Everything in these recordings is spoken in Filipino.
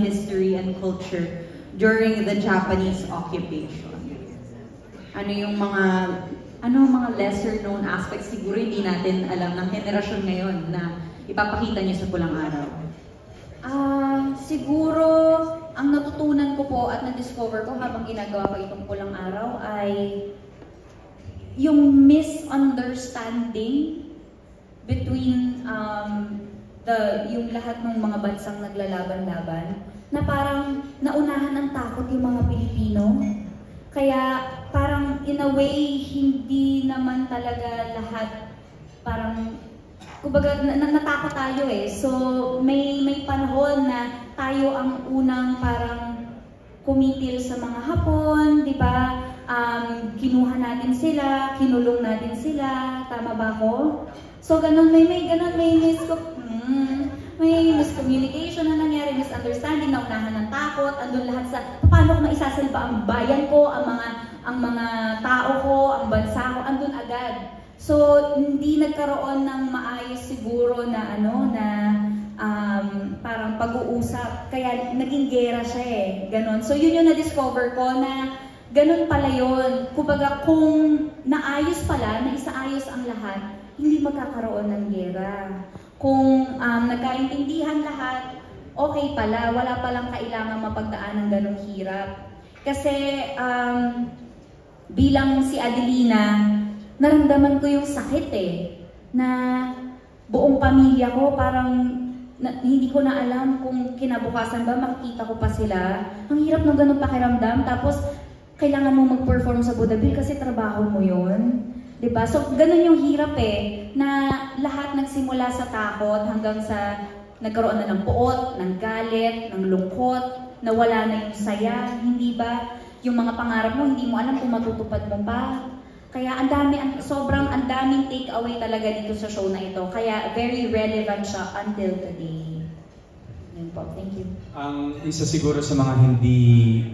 history and culture during the Japanese occupation? Ano yung mga lesser known aspects siguro hindi natin alam ng henerasyon ngayon na ipapakita niyo sa Pulang Araw? Siguro ang natutunan ko po at na-discover ko habang ginagawa ko itong Pulang Araw ay yung misunderstanding between yung lahat ng mga bansang naglalaban-laban, na parang naunahan ng takot yung mga Pilipino. Kaya parang in a way, hindi naman talaga lahat parang, kumbaga natakot tayo eh. So may panahon na tayo ang unang parang kumitil sa mga Hapon, di ba? Kinuha natin sila, kinulong natin sila, tama ba ko? So ganun, may miscommunication na nangyari, misunderstanding, naunahan ng takot, andun lahat sa paano ko maisasalba ang bayan ko, ang mga tao ko, ang bansa ko, andun agad. So hindi nagkaroon ng maayos siguro na parang pag-uusap, kaya naging gera siya eh, ganun. So yun yung na-discover ko na ganun pala yun. Kumbaga kung naayos pala, na isaayos ang lahat, hindi magkakaroon ng gera. Kung nagkaintindihan lahat, okay pala, wala palang kailangan mapagdaan ng ganung hirap. Kasi bilang si Adelina, naramdaman ko yung sakit eh, na buong pamilya ko parang hindi ko na alam kung kinabukasan ba makikita ko pa sila. Ang hirap ng ganung pakiramdam, tapos kailangan mo mag-perform sa Budabil kasi trabaho mo yun. Diba? So, ganun yung hirap eh, na lahat nagsimula sa takot hanggang sa nagkaroon na ng puot, ng galit, ng lungkot, nawala na yung saya, hindi ba? Yung mga pangarap mo, hindi mo alam kung matutupad mo pa. Kaya sobrang daming take away talaga dito sa show na ito. Kaya very relevant siya until today. Yun po, thank you. Ang isa siguro sa mga hindi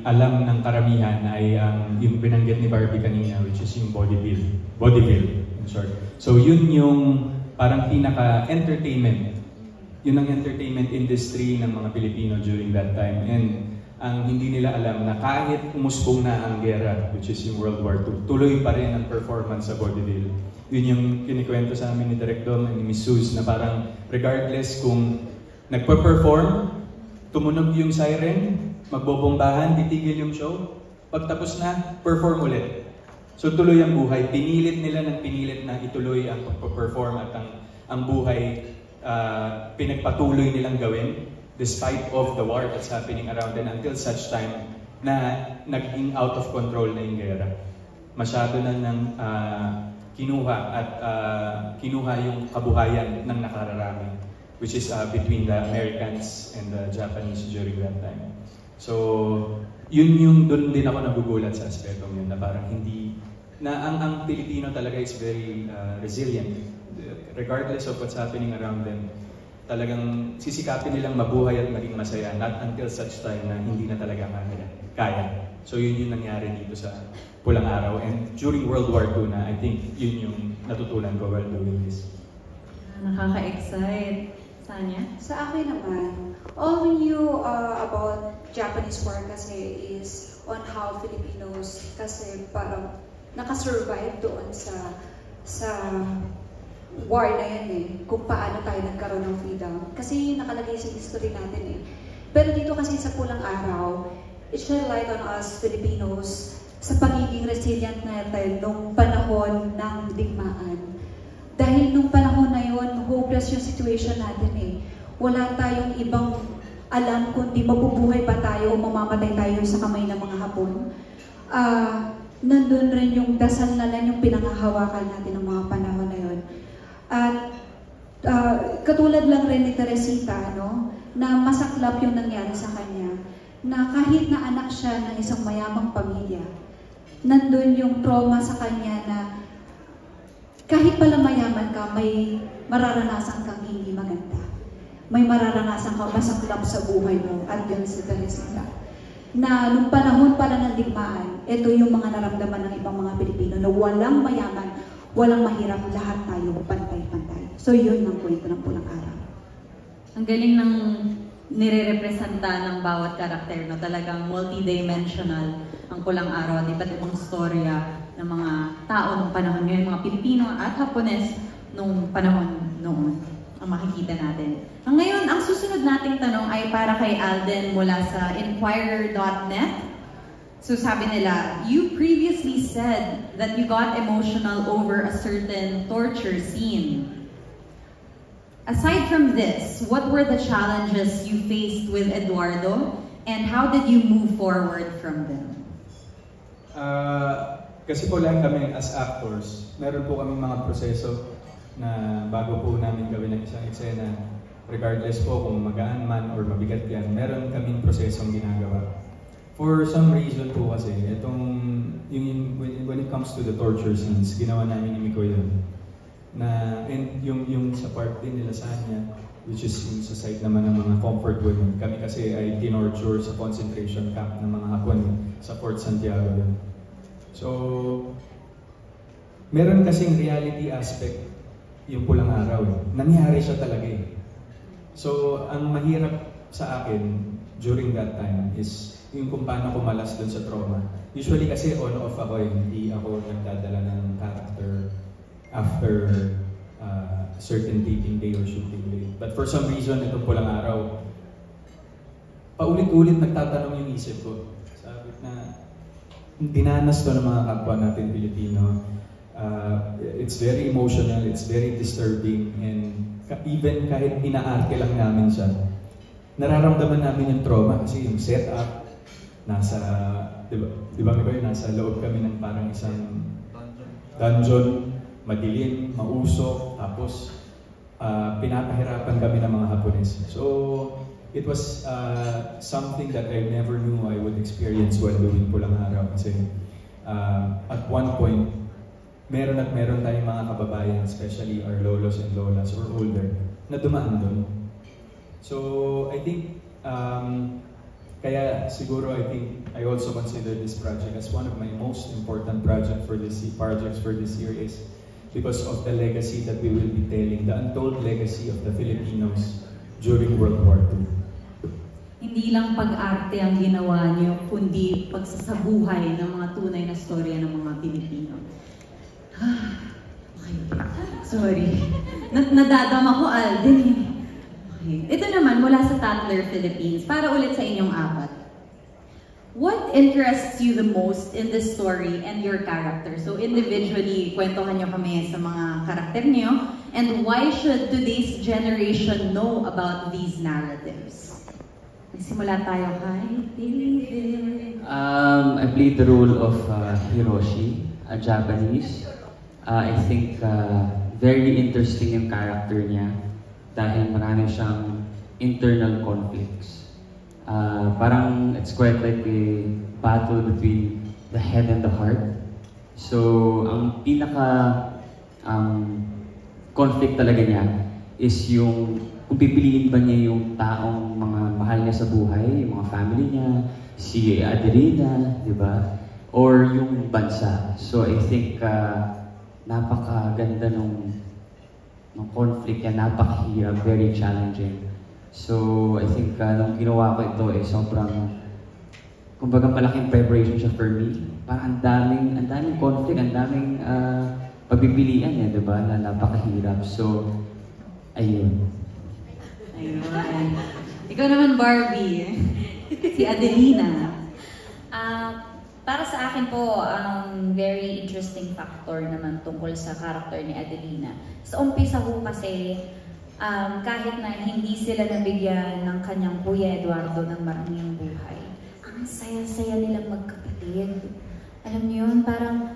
alam ng karamihan ay yung binanggit ni Barbie kanina, which is yung bodybuild, in short. So yun yung parang pinaka-entertainment. Yun ang entertainment industry ng mga Pilipino during that time. And ang hindi nila alam na kahit umusbong na ang gera, which is yung World War II, tuloy pa rin ang performance sa bodybuild. Yun yung kinikwento sa amin ni Direk Dom and ni Miss Suz na parang regardless kung nagpa-perform, tumunog yung siren, magbobombahan, titigil yung show. Pagtapos na, perform ulit. So tuloy ang buhay. Pinilit nila ng pinilit na ituloy ang pagpa-perform at ang buhay pinagpatuloy nilang gawin despite of the war that's happening around them until such time na naging out of control na yung gera. Masyado na nang kinuha yung kabuhayan ng nakararami, which is between the Americans and the Japanese during that time. So, doon din ako nagugulat sa aspetong yun, na parang ang Pilipino talaga is very resilient. Regardless of what's happening around them, talagang sisikapin nilang mabuhay at maging masaya, not until such time na hindi na talaga kaya. So yun yung nangyari dito sa Pulang Araw. And during World War II na, I think yun yung natutunan ko while doing this. Nakaka-excite. Sanya? Sa akin naman, all we knew about Japanese war kasi is on how Filipinos kasi parang nakasurvive doon sa war na yan eh, kung paano tayo nagkaroon ng freedom. Kasi nakalagay sa history natin eh. Pero dito kasi sa Pulang Araw, it shed light on us Filipinos sa pagiging resilient natin nung panahon ng digmaan. Dahil nung panahon na yun, hopeless yung situation natin eh. Wala tayong ibang alam kundi mabubuhay pa tayo o mamamatay tayo sa kamay ng mga Hapon. Nandun rin yung dasal na lang yung pinangahawakan natin ng mga panahon na yun. At katulad lang rin ni Teresita, no, na masaklap yung nangyari sa kanya, na kahit na anak siya ng isang mayamang pamilya, nandun yung trauma sa kanya na kahit pala mayaman ka, may mararanasan kang hindi maganda. May mararanasan kang masaklap sa buhay mo, at yun si Teresita. Na nung panahon pala ng digmaan, ito yung mga naramdaman ng ibang mga Pilipino na walang mayaman, walang mahirap, lahat tayo pantay-pantay. So yun ang kwento ng Pulang Araw. Ang galing ng nire-representa ng bawat karakter, no? Talagang multidimensional ang Pulang Araw, iba't ibang storya ng mga tao nung panahon ngayon, mga Pilipino at Hapones nung panahon noon ang makikita natin. Ngayon, ang susunod nating tanong ay para kay Alden mula sa Inquirer.net. So sabi nila, you previously said that you got emotional over a certain torture scene. Aside from this, what were the challenges you faced with Eduardo and how did you move forward from them? Kasi po lang kami as actors, meron po kami mga proseso na bago po namin gawin ang isang eksena, regardless po kung magaan man or mabigat yan, meron kaming prosesong ginagawa. For some reason po kasi, when it comes to the torture scenes, ginawa namin ni Miko yun. And yung sa part din nila sa kanya, which is yung sa side naman ng mga comfort women, kami kasi ay tinorture sa concentration camp ng mga Hapon sa Fort Santiago yun. So, meron kasing reality aspect yung Pulang Araw. Nangyari siya talaga eh. So, ang mahirap sa akin during that time is yung kung paano kumalas dun sa trauma. Usually kasi on-off ako eh. Hindi ako nagdadala ng character after certain taping day or shooting day. But for some reason, itong Pulang Araw, paulit-ulit nagtatanong yung isip ko. Sabi na, dinanas to ng mga kapwa natin Pilipino. It's very emotional, it's very disturbing, and even kahit inaarte lang namin siya, nararamdaman namin yung trauma kasi yung setup, nasa, di ba nasa loob kami ng parang isang dungeon, madilim, mausok, tapos pinapahirapan kami ng mga Hapones. So, it was something that I never knew I would experience while doing Pulang Araw kasi at one point, meron tayong mga kababayan, especially our lolos and lolas or older, na dumaan doon. So, I think, kaya siguro I also consider this project as one of my most important projects for this year is because of the legacy that we will be telling, the untold legacy of the Filipinos during World War II. Hindi lang pag-arte ang ginawa niyo, kundi pagsasabuhay ng mga tunay na storya ng mga Pilipino. Okay. Sorry. Nadadama ko, Alden. Okay. Ito naman, mula sa Tatler Philippines, para ulit sa inyong apat. What interests you the most in this story and your character? So individually, kwentuhan niyo kami sa mga karakter niyo, and why should today's generation know about these narratives? Nagsimula tayo kay David. I played the role of Hiroshi, a Japanese. I think very interesting yung character niya dahil marami siyang internal conflicts. Parang it's quite like a battle between the head and the heart. So, ang pinaka conflict talaga niya is yung kung pipiliin ba niya yung taong mga mahal niya sa buhay, yung mga family niya, si Adelina, di ba? Or yung bansa. So, I think napakaganda nung conflict niya, napakahirap, very challenging. So, I think nung ginawa ko ito ay sobrang, kumbaga malaking preparation siya for me. Parang ang daming conflict, ang daming pagpipilian niya, di ba? Na napakahirap. So, ayun. Ayun. Ikaw naman, Barbie. Si Adelina. Para sa akin po, ang very interesting factor naman tungkol sa character ni Adelina. Sa umpisa po kasi, kahit na hindi sila nabigyan ng kanyang Kuya Eduardo ng maraming buhay, ang saya-saya nilang magkapatid. Alam niyo yun,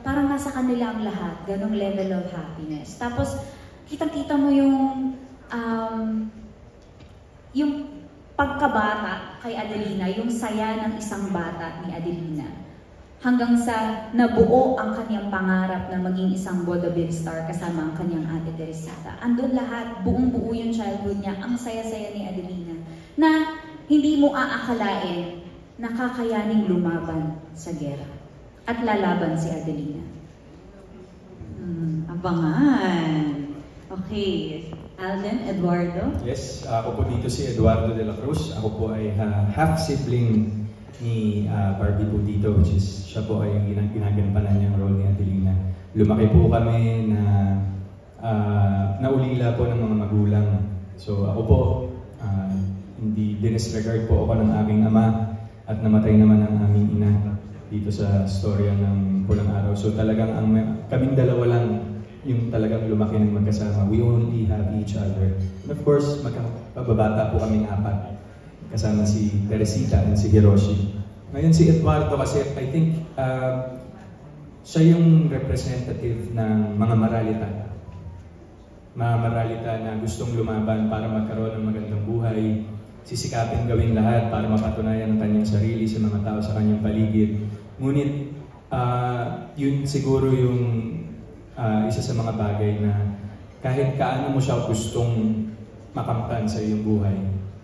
parang nasa kanila ang lahat, ganong level of happiness. Tapos, kitang-kita mo yung pagkabata kay Adelina, yung saya ng isang bata ni Adelina. Hanggang sa nabuo ang kanyang pangarap na maging isang vaudeville star kasama ang kanyang ate Teresita. Andun lahat, buong-buo yung childhood niya, ang saya-saya ni Adelina, na hindi mo aakalain na kakayaning lumaban sa gera. At lalaban si Adelina. Abangan. Okay. Alden, Eduardo? Yes, ako po dito si Eduardo de la Cruz. Ako po ay half-sibling ni Barbie po dito, which is siya po ay yung ginagampanan niyang role ni Adelina. Lumaki po kami na naulila po ng mga magulang. So ako po, hindi dinisregard po ako ng aming ama at namatay naman ang aming ina dito sa storya ng Pulang Araw. So talagang kaming dalawa lang yung talagang lumaki ng magkasama. We only have each other. And of course, magkababata po kaming apat. Kasama si Teresita at si Hiroshi. Ngayon si Eduardo kasi I think siya yung representative ng mga maralita. Mga maralita na gustong lumaban para magkaroon ng magandang buhay. Sisikapin gawin lahat para mapatunayan ang kanyang sarili sa mga tao sa kanyang paligid. Ngunit yun siguro yung isa sa mga bagay na kahit kaano mo siya gustong makamtan sa iyong buhay,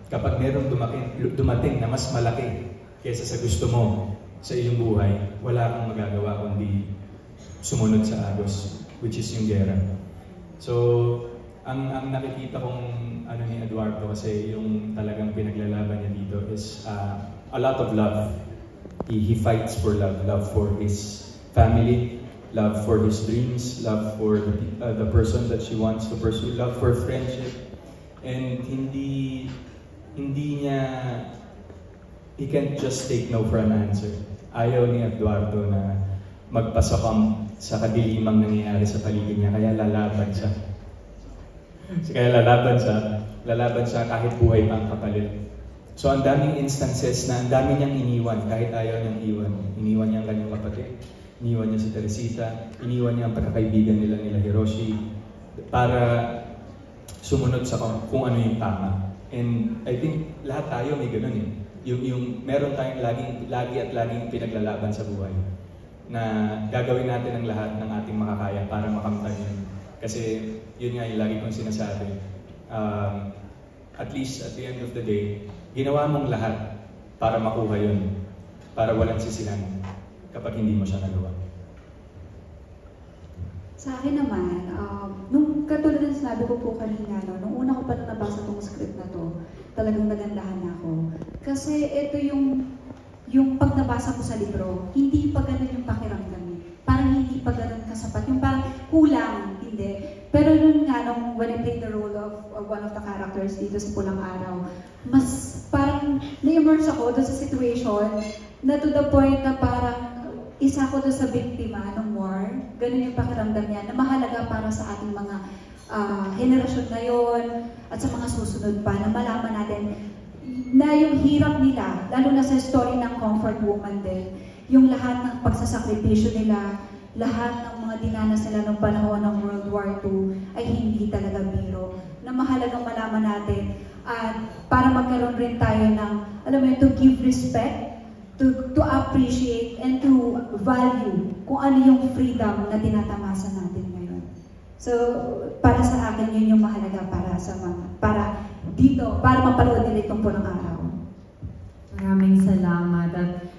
kapag merong dumating na mas malaki kaysa sa gusto mo sa iyong buhay, wala kang magagawa kundi sumunod sa agos, which is yung gera. So, ang nakikita kong ni Eduardo kasi yung talagang pinaglalaban niya dito is a lot of love. He fights for love. Love for his family, love for his dreams, love for the person that she wants to pursue, love for friendship. And he can't just take no for an answer. Ayaw ni Eduardo na magpasakam sa kadilimang nangyayari sa paligid niya, kaya lalaban siya. Lalaban siya kahit buhay pa ang kapalit. So ang daming instances na ang dami niyang iniwan kahit ayaw niyang iwan. Iniwan niya ang kanyang kapatid, iniwan niya si Teresita, iniwan niya ang pagkakaibigan nila Hiroshi para sumunod sa kung ano yung tama. And I think lahat tayo may ganun eh. Yung meron tayong laging pinaglalaban sa buhay na gagawin natin ang lahat ng ating makakaya para makamtan yun. Kasi yun nga yung lagi kong sinasabi. At least at the end of the day, ginawa mong lahat para makuha yun. Para walang sisihan kapag hindi mo siya nagawa. Sa akin naman, nung katulad ng sinabi ko po kanina, nung una ko pa nabasa itong script na to, talagang nagandahan ako. Kasi ito yung pag nabasa ko sa libro, hindi pa ganun yung pakiramdam. Parang hindi pa ganun kasapat. Yung parang kulang, hindi. Pero nun nga, when I played the role of one of the characters dito sa Pulang Araw, mas parang na-immerse ako doon sa situation na to the point na parang isa ko doon sa biktima ng war. Ganun yung pakiramdam niya na mahalaga para sa ating mga henerasyon ngayon at sa mga susunod pa na malaman natin na yung hirap nila, lalo na sa story ng Comfort Woman din, yung lahat ng pagsasakripisyo nila, lahat ng mga dinanas nila noong panahon ng World War II ay hindi talaga biro. Na mahalagang malaman natin at para magkaroon rin tayo ng, alam mo yun, to give respect, to appreciate and to value kung ano yung freedom na tinatamasa natin ngayon. So, para sa akin, yun yung mahalaga para dito, para mapanood nila itong Pulang Araw. Maraming salamat. At